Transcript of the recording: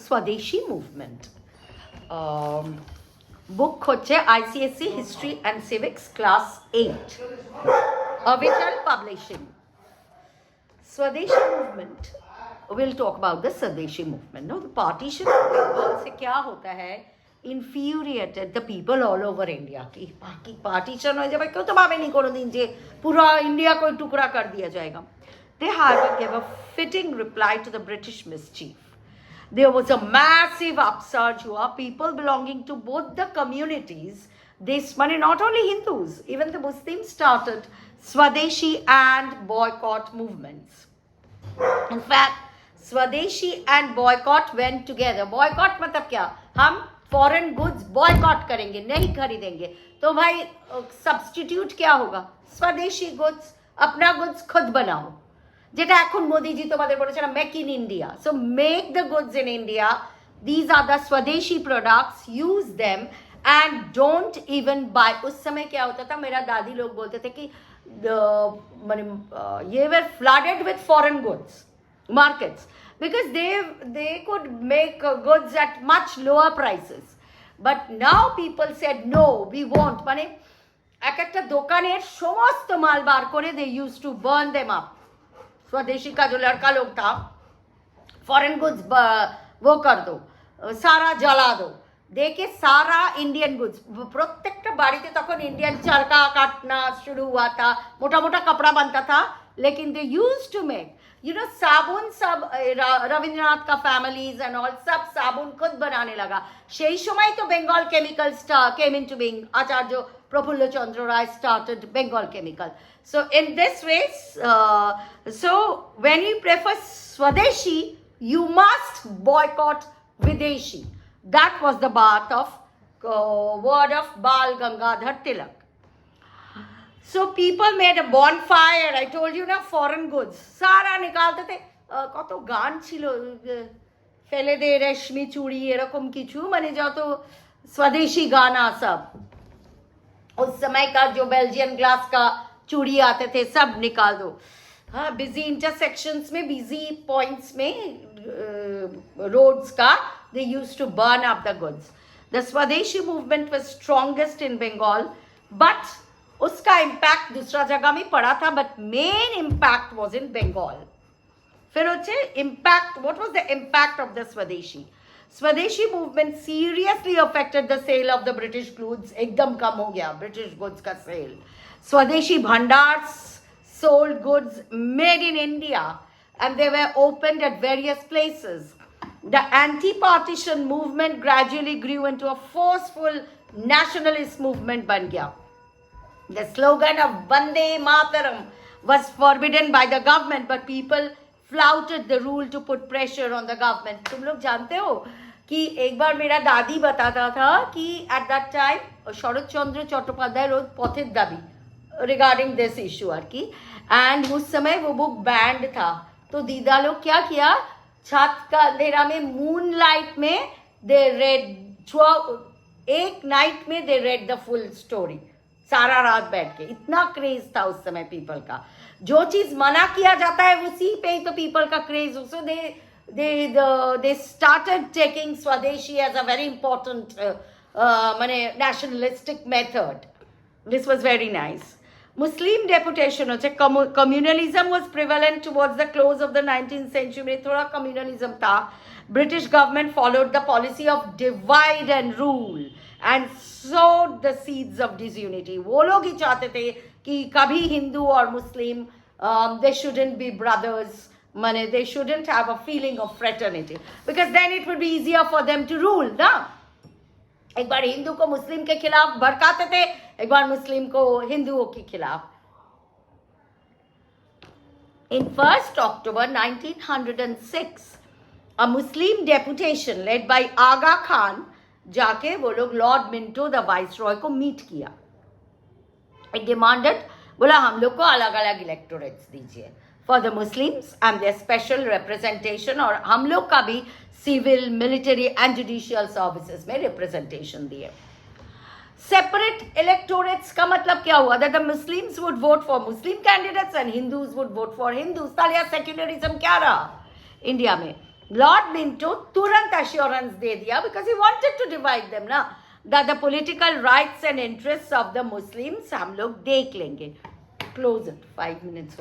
স্বদেশী movement book হচ্ছে ICSE history and civics class 8 orbital publishing Swadeshi movement. We'll talk about the Swadeshi movement. No, the partition of Bengal से क्या होता है infuriated the people all over India कि partition हो जाए क्यों तो भावे नहीं कोनो दिन जे पूरा इंडिया को टुकड़ा कर दिया जाएगा. They however gave a fitting reply to the British mischief. There was a massive upsurge हुआ people belonging to both the communities. This money not only Hindus, even the Muslims started Swadeshi and boycott movements. In fact, Swadeshi and boycott went together. Boycott मतलब क्या? हम foreign goods boycott करेंगे, नहीं खरीदेंगे. तो भाई substitute क्या होगा? Swadeshi goods, अपना goods खुद बनाओ. যেটা এখন মোদিজি তোমাদের বলেছে না make in India. So make the goods in India. These are the Swadeshi products. Use them and don't even buy. उस समय क्या होता था मेरा दादी लोग बोलते थे कि ये were flooded with foreign goods markets because they could make goods at much lower prices, but now people said no, we won't. মানে এক একটা দোকানের সমস্ত মাল বার করে they used to burn them up. स्वदेशी का जो लड़का लोग था फॉरेन गुड्स वो कर दो, सारा जला दो, देखे सारा इंडियन गुड्स. प्रत्येकটা বাড়িতে তখন इंडियन चरखा काटना शुरू हुआ था, मोटा मोटा कपड़ा बनता था, लेकिन दे यूज्ड टू मेक साबुन. सब रविंद्रनाथ का फैमिलीज एंड ऑल सब साबुन खुद बनाने लगा. সেই সময় তো Bengal Chemicals came into being. Acharya Prafulla Chandra Ray started Bengal Chemical. So in this way, so when you prefer Swadeshi, you must boycott Videshi. That was the bath of word of Bal Gangadhar Tilak. So people made a bonfire. I told you na foreign goods. সারা নিকালতে थे. কত গান ছিল ফেলে দে রেশমি চুড়ি এরকম কিছু মানে যত স্বদেশী গানা सब. उस समय का जो बेल्जियन ग्लास का चूड़ी आते थे सब निकाल दो. हाँ, बिजी इंटरसेक्शंस में बिजी पॉइंट्स में रोड्स का they used to burn up the goods. The Swadeshi movement was strongest in Bengal, but उसका impact दूसरा जगह में पड़ा था, but main impact was in Bengal. फिर होचे impact. What was the impact of the Swadeshi? Swadeshi movement seriously affected the sale of the British goods. एकदम कम हो गया British goods का sale. Swadeshi bhandars sold goods made in India and they were opened at various places. The anti-partition movement gradually grew into a forceful nationalist movement ban gaya. The slogan of Vande Mataram was forbidden by the government, but people flouted the rule to put pressure on the government. तुम लोग जानते हो कि एक बार मेरा दादी बताता था कि at that time शरद चंद्र चट्टोपाध्याय रोज पथेर दाबी रिगार्डिंग दिस इशू आर की, एंड उस समय वो बुक बैंड था. तो दीदा लोग क्या किया, छत का अंधेरा में मून लाइट में दे रेड एक नाइट में दे रेड द फुल स्टोरी. सारा रात बैठ के. इतना क्रेज था उस समय पीपल का. जो चीज मना किया जाता है उसी पे ही तो पीपल का craze. So they started taking Swadeshi as a very important माने nationalistic method. This was very nice. Muslim deputation होचे communalism was prevalent towards the close of the 19th century. में थोड़ा communalism था. British government followed the policy of divide and rule and sowed the seeds of disunity. वो लोग ही चाहते थे कि कभी हिंदू और मुस्लिम they shouldn't be brothers. माने they shouldn't have a feeling of fraternity because then it would be easier for them to rule. ना एक बार हिंदू को मुस्लिम के खिलाफ भड़काते थे, एक बार मुस्लिम को हिंदुओं के खिलाफ. In 1st October 1906, a Muslim deputation led by Aga Khan जाके वो लोग लॉर्ड मिंटो द वाइसरॉय को मीट किया. It demanded, बोला हम लोग को अलग अलग इलेक्टोरेट्स दीजिए for the Muslims and their special representation, और हम लोग का भी civil military and judicial services में रिप्रेजेंटेशन दिए. सेपरेट इलेक्टोरेट्स का मतलब क्या हुआ, that the Muslims would vote for Muslim candidates and Hindus would vote for Hindus. तालिया सेक्युलरिज्म क्या रहा इंडिया में. लॉर्ड मिंटो तुरंत अश्योरेंस दे दिया because he wanted to divide them ना, that the political rights and interest of the Muslims हम लोग देख लेंगे. Close it, 5 minutes.